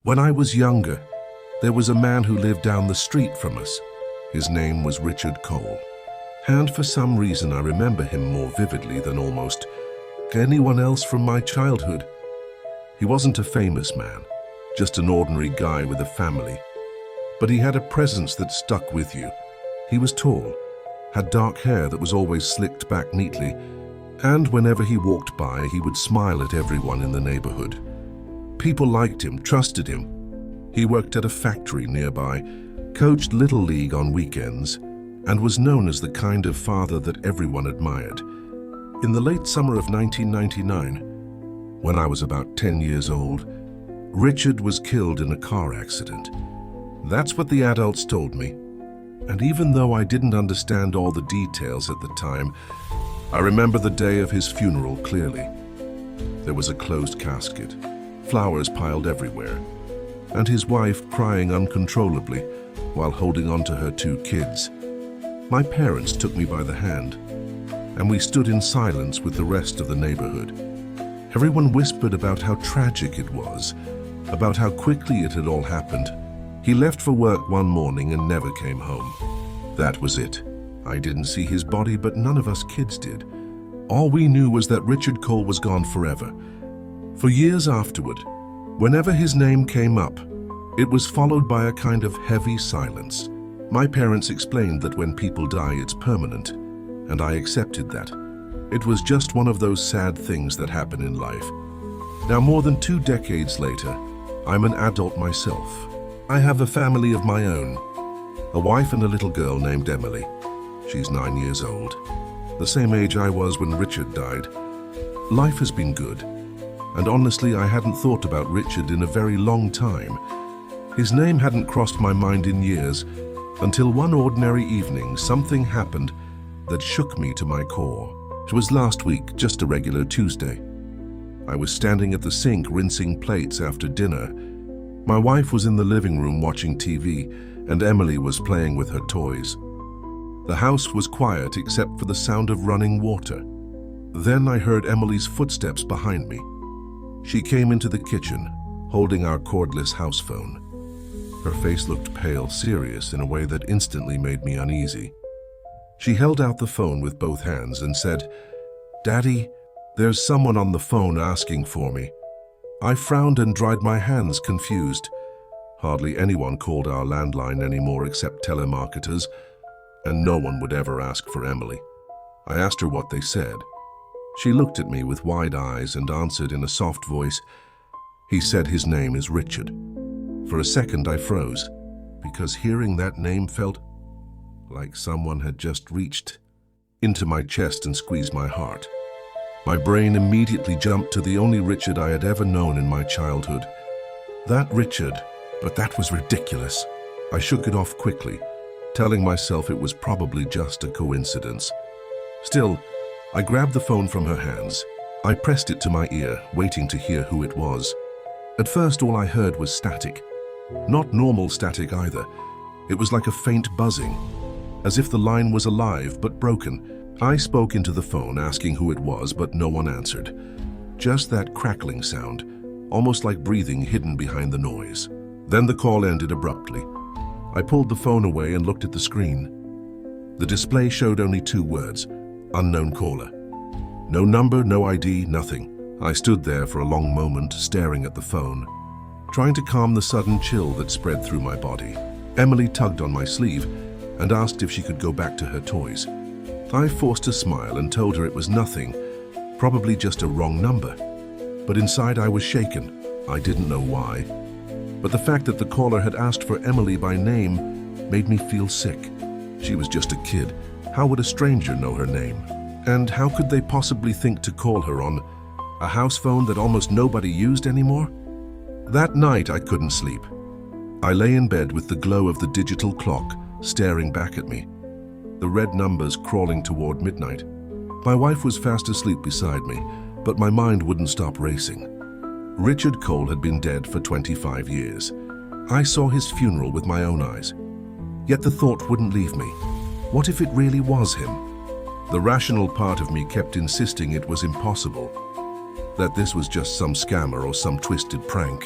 When I was younger, there was a man who lived down the street from us. His name was Richard Cole. And for some reason I remember him more vividly than almost anyone else from my childhood. He wasn't a famous man, just an ordinary guy with a family. But he had a presence that stuck with you. He was tall, had dark hair that was always slicked back neatly, and whenever he walked by, he would smile at everyone in the neighborhood. People liked him, trusted him. He worked at a factory nearby, coached Little League on weekends, and was known as the kind of father that everyone admired. In the late summer of 1999, when I was about 10 years old, Richard was killed in a car accident. That's what the adults told me. And even though I didn't understand all the details at the time, I remember the day of his funeral clearly. There was a closed casket, flowers piled everywhere, and his wife crying uncontrollably while holding on to her 2 kids. My parents took me by the hand, and we stood in silence with the rest of the neighborhood. Everyone whispered about how tragic it was, about how quickly it had all happened. He left for work one morning and never came home. That was it. I didn't see his body, but none of us kids did. All we knew was that Richard Cole was gone forever. For years afterward, whenever his name came up, it was followed by a kind of heavy silence. My parents explained that when people die, it's permanent, and I accepted that. It was just one of those sad things that happen in life. Now, more than 2 decades later, I'm an adult myself. I have a family of my own, a wife and a little girl named Emily. She's 9 years old, the same age I was when Richard died. Life has been good, and honestly, I hadn't thought about Richard in a very long time. His name hadn't crossed my mind in years, until one ordinary evening, something happened that shook me to my core. It was last week, just a regular Tuesday. I was standing at the sink rinsing plates after dinner. My wife was in the living room watching TV, and Emily was playing with her toys. The house was quiet except for the sound of running water. Then I heard Emily's footsteps behind me. She came into the kitchen, holding our cordless house phone. Her face looked pale, serious in a way that instantly made me uneasy. She held out the phone with both hands and said, "Daddy, there's someone on the phone asking for me." I frowned and dried my hands, confused. Hardly anyone called our landline anymore except telemarketers, and no one would ever ask for Emily. I asked her what they said. She looked at me with wide eyes and answered in a soft voice, "He said his name is Richard." For a second I froze, because hearing that name felt like someone had just reached into my chest and squeezed my heart. My brain immediately jumped to the only Richard I had ever known in my childhood. That Richard, but that was ridiculous. I shook it off quickly, telling myself it was probably just a coincidence. Still, I grabbed the phone from her hands. I pressed it to my ear, waiting to hear who it was. At first, all I heard was static. Not normal static either. It was like a faint buzzing, as if the line was alive but broken. I spoke into the phone asking who it was, but no one answered. Just that crackling sound, almost like breathing hidden behind the noise. Then the call ended abruptly. I pulled the phone away and looked at the screen. The display showed only 2 words, "Unknown caller." No number, no ID, nothing. I stood there for a long moment, staring at the phone, trying to calm the sudden chill that spread through my body. Emily tugged on my sleeve and asked if she could go back to her toys. I forced a smile and told her it was nothing, probably just a wrong number. But inside I was shaken. I didn't know why. But the fact that the caller had asked for Emily by name made me feel sick. She was just a kid. How would a stranger know her name? And how could they possibly think to call her on a house phone that almost nobody used anymore? That night I couldn't sleep. I lay in bed with the glow of the digital clock staring back at me, the red numbers crawling toward midnight. My wife was fast asleep beside me, but my mind wouldn't stop racing. Richard Cole had been dead for 25 years. I saw his funeral with my own eyes. Yet the thought wouldn't leave me. What if it really was him? The rational part of me kept insisting it was impossible, that this was just some scammer or some twisted prank.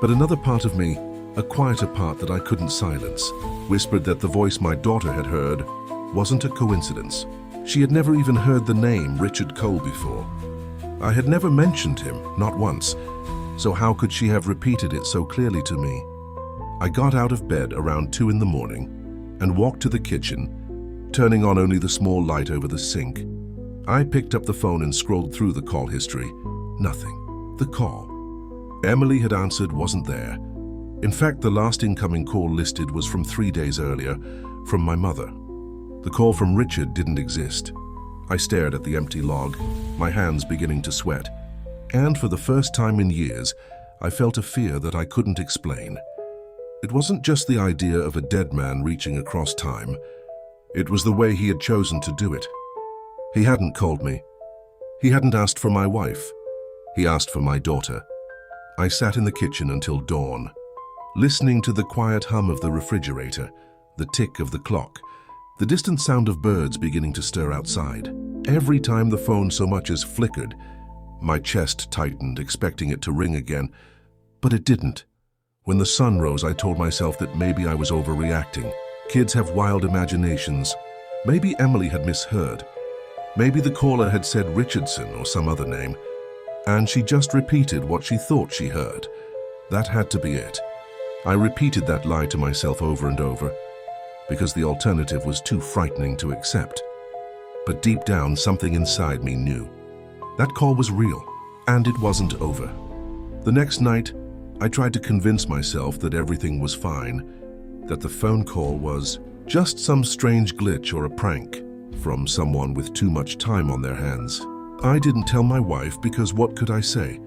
But another part of me, a quieter part that I couldn't silence, whispered that the voice my daughter had heard wasn't a coincidence. She had never even heard the name Richard Cole before. I had never mentioned him, not once, so how could she have repeated it so clearly to me? I got out of bed around 2 in the morning and walked to the kitchen, turning on only the small light over the sink. I picked up the phone and scrolled through the call history. Nothing. The call Emily had answered wasn't there. In fact, the last incoming call listed was from 3 days earlier, from my mother. The call from Richard didn't exist. I stared at the empty log, my hands beginning to sweat. And for the first time in years, I felt a fear that I couldn't explain. It wasn't just the idea of a dead man reaching across time. It was the way he had chosen to do it. He hadn't called me. He hadn't asked for my wife. He asked for my daughter. I sat in the kitchen until dawn, listening to the quiet hum of the refrigerator, the tick of the clock, the distant sound of birds beginning to stir outside. Every time the phone so much as flickered, my chest tightened, expecting it to ring again, but it didn't. When the sun rose, I told myself that maybe I was overreacting. Kids have wild imaginations. Maybe Emily had misheard. Maybe the caller had said Richardson or some other name, and she just repeated what she thought she heard. That had to be it. I repeated that lie to myself over and over, because the alternative was too frightening to accept. But deep down, something inside me knew. That call was real, and it wasn't over. The next night, I tried to convince myself that everything was fine, that the phone call was just some strange glitch or a prank from someone with too much time on their hands. I didn't tell my wife because what could I say?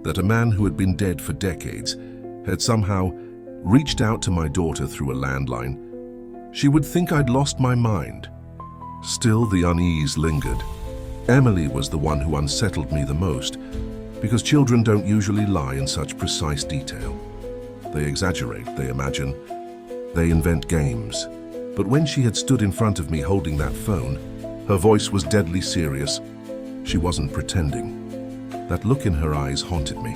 That a man who had been dead for decades had somehow reached out to my daughter through a landline. She would think I'd lost my mind. Still, the unease lingered. Emily was the one who unsettled me the most, because children don't usually lie in such precise detail. They exaggerate, they imagine, they invent games. But when she had stood in front of me holding that phone, her voice was deadly serious. She wasn't pretending. That look in her eyes haunted me.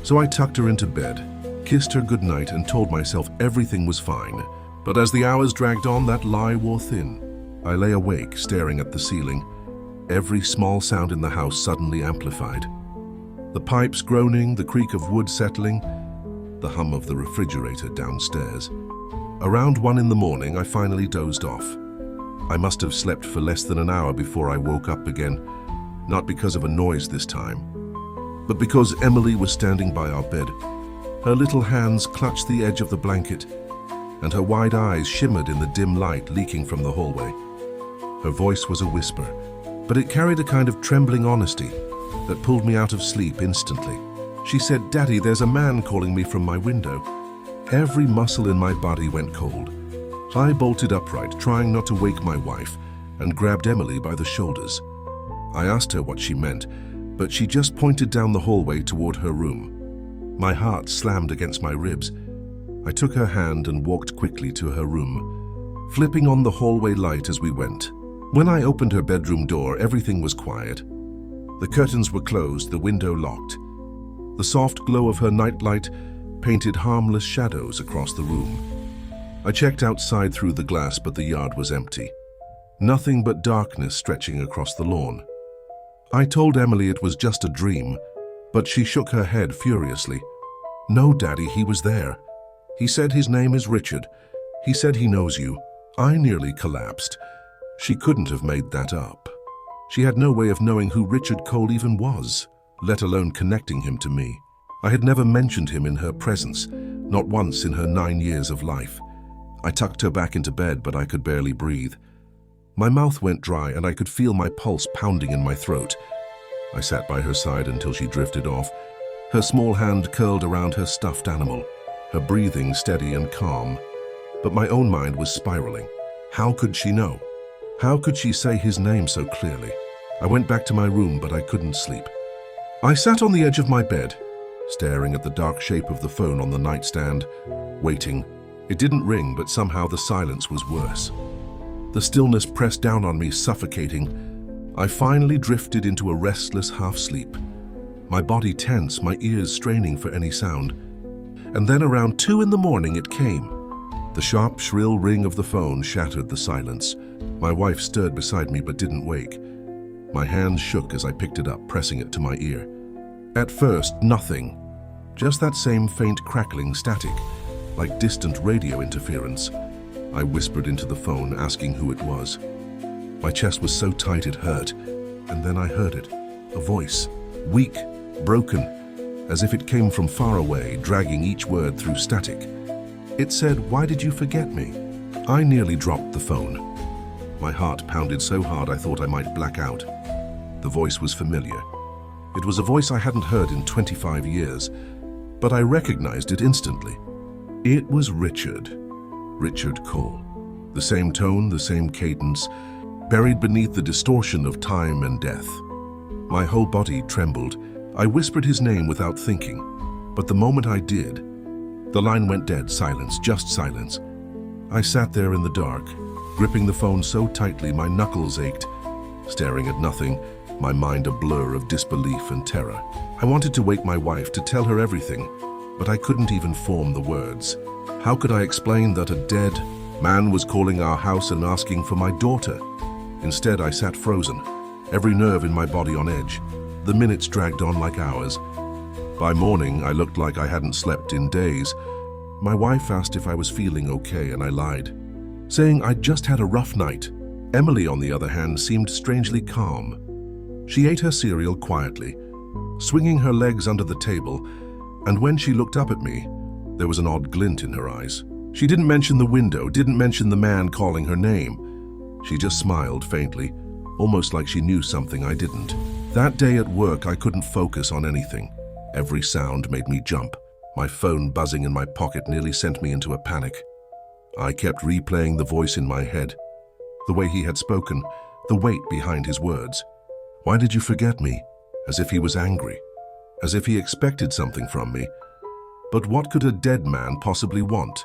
So I tucked her into bed, kissed her goodnight, and told myself everything was fine. But as the hours dragged on, that lie wore thin. I lay awake, staring at the ceiling. Every small sound in the house suddenly amplified. The pipes groaning, the creak of wood settling, the hum of the refrigerator downstairs. Around 1 in the morning, I finally dozed off. I must have slept for less than an hour before I woke up again, not because of a noise this time, but because Emily was standing by our bed. Her little hands clutched the edge of the blanket, and her wide eyes shimmered in the dim light leaking from the hallway. Her voice was a whisper, but it carried a kind of trembling honesty that pulled me out of sleep instantly. She said, "Daddy, there's a man calling me from my window." Every muscle in my body went cold. I bolted upright, trying not to wake my wife, and grabbed Emily by the shoulders. I asked her what she meant, but she just pointed down the hallway toward her room. My heart slammed against my ribs. I took her hand and walked quickly to her room, flipping on the hallway light as we went. When I opened her bedroom door, everything was quiet. The curtains were closed, the window locked. The soft glow of her nightlight painted harmless shadows across the room. I checked outside through the glass, but the yard was empty. Nothing but darkness stretching across the lawn. I told Emily it was just a dream, but she shook her head furiously. "No, Daddy, he was there. He said his name is Richard. He said he knows you." I nearly collapsed. She couldn't have made that up. She had no way of knowing who Richard Cole even was, let alone connecting him to me. I had never mentioned him in her presence, not once in her 9 years of life. I tucked her back into bed, but I could barely breathe. My mouth went dry and I could feel my pulse pounding in my throat. I sat by her side until she drifted off, her small hand curled around her stuffed animal, her breathing steady and calm. But my own mind was spiraling. How could she know? How could she say his name so clearly? I went back to my room, but I couldn't sleep. I sat on the edge of my bed, staring at the dark shape of the phone on the nightstand, waiting. It didn't ring, but somehow the silence was worse. The stillness pressed down on me, suffocating. I finally drifted into a restless half-sleep, my body tense, my ears straining for any sound. and then around 2 in the morning it came. The sharp, shrill ring of the phone shattered the silence. My wife stirred beside me but didn't wake. My hands shook as I picked it up, pressing it to my ear. At first, nothing. Just that same faint crackling static, like distant radio interference. I whispered into the phone, asking who it was. My chest was so tight it hurt, and then I heard it. A voice, weak, broken, as if it came from far away, dragging each word through static. It said, "Why did you forget me?" I nearly dropped the phone. My heart pounded so hard I thought I might black out. The voice was familiar. It was a voice I hadn't heard in 25 years, but I recognized it instantly. It was Richard Cole. The same tone, the same cadence, buried beneath the distortion of time and death. My whole body trembled. I whispered his name without thinking, but the moment I did, the line went dead. Silence, just silence. I sat there in the dark, gripping the phone so tightly my knuckles ached, staring at nothing, my mind a blur of disbelief and terror. I wanted to wake my wife, to tell her everything, but I couldn't even form the words. How could I explain that a dead man was calling our house and asking for my daughter? Instead, I sat frozen, every nerve in my body on edge. The minutes dragged on like hours. By morning, I looked like I hadn't slept in days. My wife asked if I was feeling okay, and I lied, saying I'd just had a rough night. Emily, on the other hand, seemed strangely calm. She ate her cereal quietly, swinging her legs under the table, and when she looked up at me, there was an odd glint in her eyes. She didn't mention the window, didn't mention the man calling her name. She just smiled faintly, almost like she knew something I didn't. That day at work, I couldn't focus on anything. Every sound made me jump. My phone buzzing in my pocket nearly sent me into a panic. I kept replaying the voice in my head, the way he had spoken, the weight behind his words. Why did you forget me? As if he was angry, as if he expected something from me. But what could a dead man possibly want?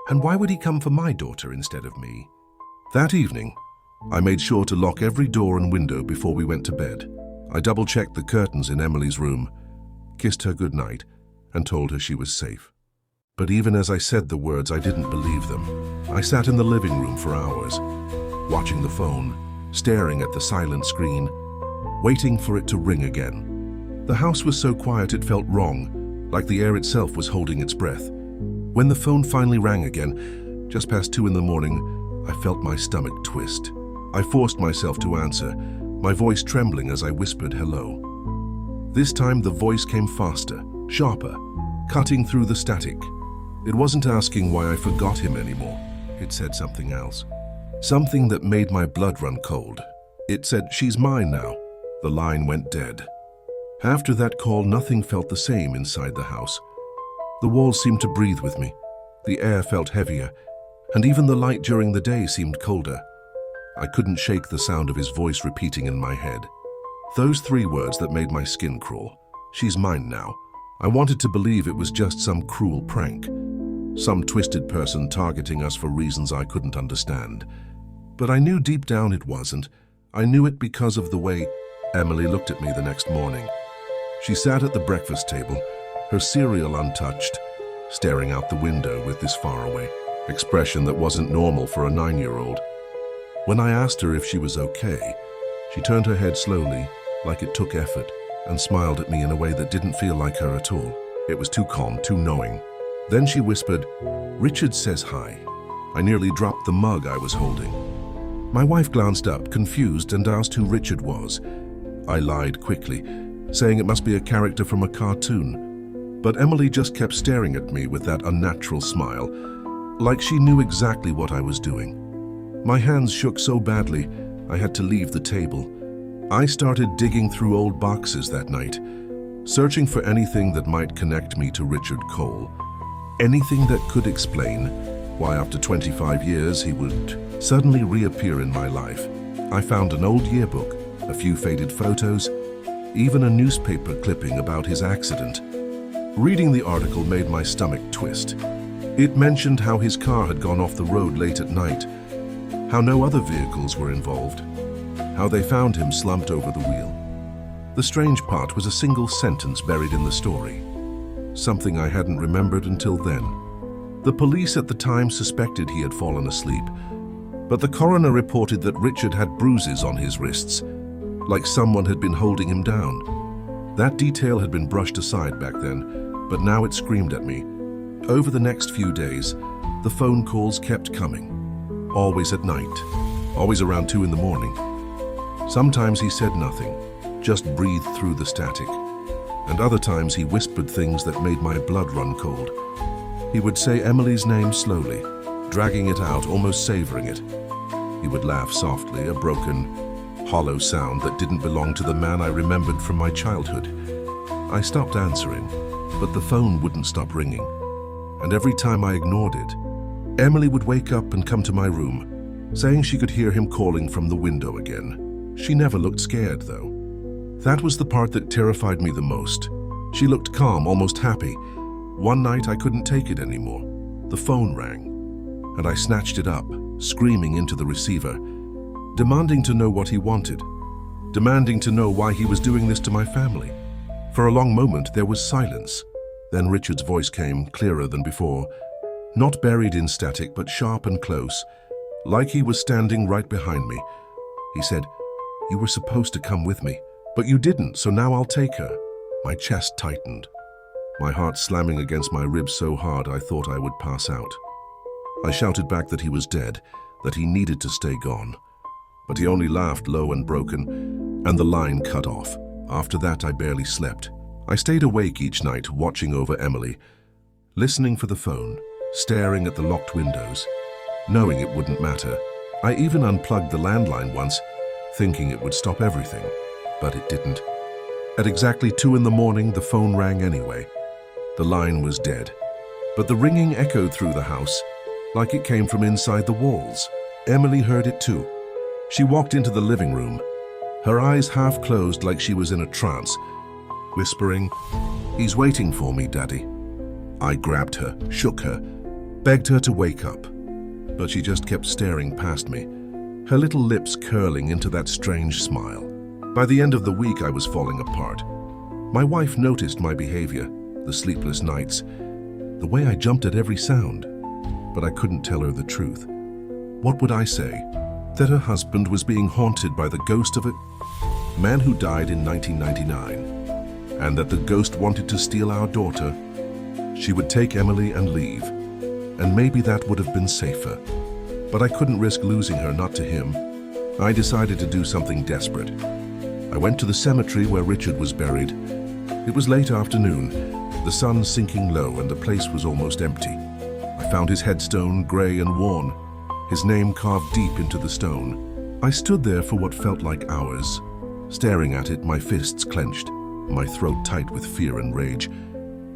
And why would he come for my daughter instead of me? That evening, I made sure to lock every door and window before we went to bed. I double-checked the curtains in Emily's room, kissed her goodnight, and told her she was safe. But even as I said the words, I didn't believe them. I sat in the living room for hours, watching the phone, staring at the silent screen, waiting for it to ring again. The house was so quiet it felt wrong, like the air itself was holding its breath. When the phone finally rang again, just past 2 in the morning, I felt my stomach twist. I forced myself to answer, my voice trembling as I whispered hello. This time the voice came faster, sharper, cutting through the static. It wasn't asking why I forgot him anymore. It said something else. Something that made my blood run cold. It said, "She's mine now." The line went dead. After that call, nothing felt the same inside the house. The walls seemed to breathe with me. The air felt heavier, and even the light during the day seemed colder. I couldn't shake the sound of his voice repeating in my head. Those 3 words that made my skin crawl. She's mine now. I wanted to believe it was just some cruel prank, some twisted person targeting us for reasons I couldn't understand. But I knew deep down it wasn't. I knew it because of the way Emily looked at me the next morning. She sat at the breakfast table, her cereal untouched, staring out the window with this faraway expression that wasn't normal for a 9-year-old. When I asked her if she was okay, she turned her head slowly, like it took effort, and smiled at me in a way that didn't feel like her at all. It was too calm, too knowing. Then she whispered, "Richard says hi." I nearly dropped the mug I was holding. My wife glanced up, confused, and asked who Richard was. I lied quickly, saying it must be a character from a cartoon. But Emily just kept staring at me with that unnatural smile, like she knew exactly what I was doing. My hands shook so badly, I had to leave the table. I started digging through old boxes that night, searching for anything that might connect me to Richard Cole. Anything that could explain why after 25 years he would suddenly reappear in my life. I found an old yearbook, a few faded photos, even a newspaper clipping about his accident. Reading the article made my stomach twist. It mentioned how his car had gone off the road late at night, how no other vehicles were involved, how they found him slumped over the wheel. The strange part was a single sentence buried in the story. something I hadn't remembered until then. The police at the time suspected he had fallen asleep, but the coroner reported that Richard had bruises on his wrists, like someone had been holding him down. That detail had been brushed aside back then, but now it screamed at me. Over the next few days, the phone calls kept coming, always at night, always around 2 in the morning. Sometimes he said nothing, just breathed through the static, and other times he whispered things that made my blood run cold. He would say Emily's name slowly, dragging it out, almost savoring it. He would laugh softly, a broken, hollow sound that didn't belong to the man I remembered from my childhood. I stopped answering, but the phone wouldn't stop ringing, and every time I ignored it, Emily would wake up and come to my room, saying she could hear him calling from the window again. She never looked scared, though. That was the part that terrified me the most. She looked calm, almost happy. One night I couldn't take it anymore. The phone rang, and I snatched it up, screaming into the receiver, demanding to know what he wanted, demanding to know why he was doing this to my family. For a long moment there was silence. Then Richard's voice came, clearer than before, not buried in static, but sharp and close, like he was standing right behind me. He said, "You were supposed to come with me, but you didn't, so now I'll take her." My chest tightened, my heart slamming against my ribs so hard I thought I would pass out. I shouted back that he was dead, that he needed to stay gone. But he only laughed low and broken, and the line cut off. After that, I barely slept. I stayed awake each night, watching over Emily, listening for the phone, staring at the locked windows, knowing it wouldn't matter. I even unplugged the landline once, thinking it would stop everything, but it didn't. At exactly 2 in the morning, the phone rang anyway. The line was dead, but the ringing echoed through the house, like it came from inside the walls. Emily heard it too. She walked into the living room, her eyes half closed like she was in a trance, whispering, "He's waiting for me, Daddy." I grabbed her, shook her, begged her to wake up, but she just kept staring past me, her little lips curling into that strange smile. By the end of the week, I was falling apart. My wife noticed my behavior, the sleepless nights, the way I jumped at every sound, but I couldn't tell her the truth. What would I say? That her husband was being haunted by the ghost of a man who died in 1999, and that the ghost wanted to steal our daughter. She would take Emily and leave, and maybe that would have been safer. But I couldn't risk losing her, not to him. I decided to do something desperate. I went to the cemetery where Richard was buried. It was late afternoon, the sun sinking low, and the place was almost empty. I found his headstone, gray and worn, his name carved deep into the stone. I stood there for what felt like hours, staring at it, my fists clenched, my throat tight with fear and rage.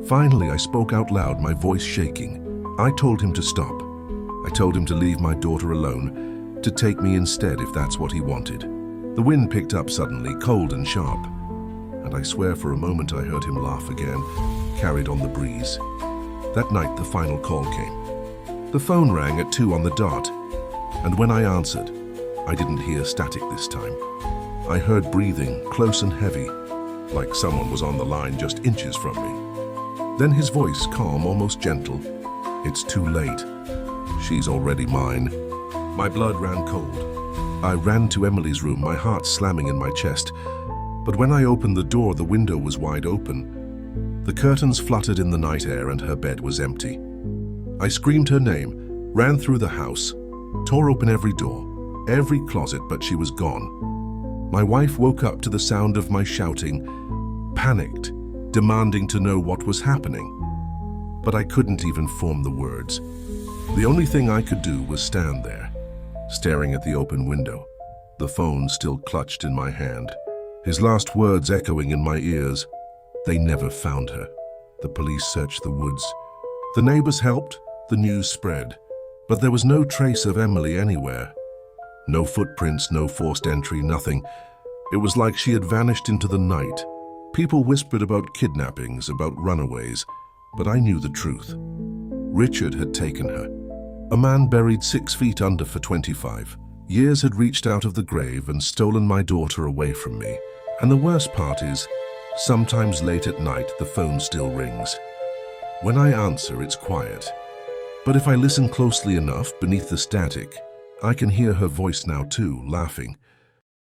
Finally, I spoke out loud, my voice shaking. I told him to stop. I told him to leave my daughter alone, to take me instead if that's what he wanted. The wind picked up suddenly, cold and sharp, and I swear for a moment I heard him laugh again, carried on the breeze. That night, the final call came. The phone rang at 2 on the dot, and when I answered, I didn't hear static this time. I heard breathing, close and heavy, like someone was on the line just inches from me. Then his voice, calm, almost gentle. "It's too late. She's already mine." My blood ran cold. I ran to Emily's room, my heart slamming in my chest. But when I opened the door, the window was wide open. The curtains fluttered in the night air and her bed was empty. I screamed her name, ran through the house, tore open every door, every closet, but she was gone. My wife woke up to the sound of my shouting, panicked, demanding to know what was happening. But I couldn't even form the words. The only thing I could do was stand there, staring at the open window, the phone still clutched in my hand. His last words echoing in my ears. They never found her. The police searched the woods. The neighbors helped, the news spread. But there was no trace of Emily anywhere. No footprints, no forced entry, nothing. It was like she had vanished into the night. People whispered about kidnappings, about runaways, but I knew the truth. Richard had taken her. A man buried 6 feet under for 25 years had reached out of the grave and stolen my daughter away from me. And the worst part is, sometimes late at night, the phone still rings. When I answer, it's quiet. But if I listen closely enough beneath the static, I can hear her voice now too, laughing.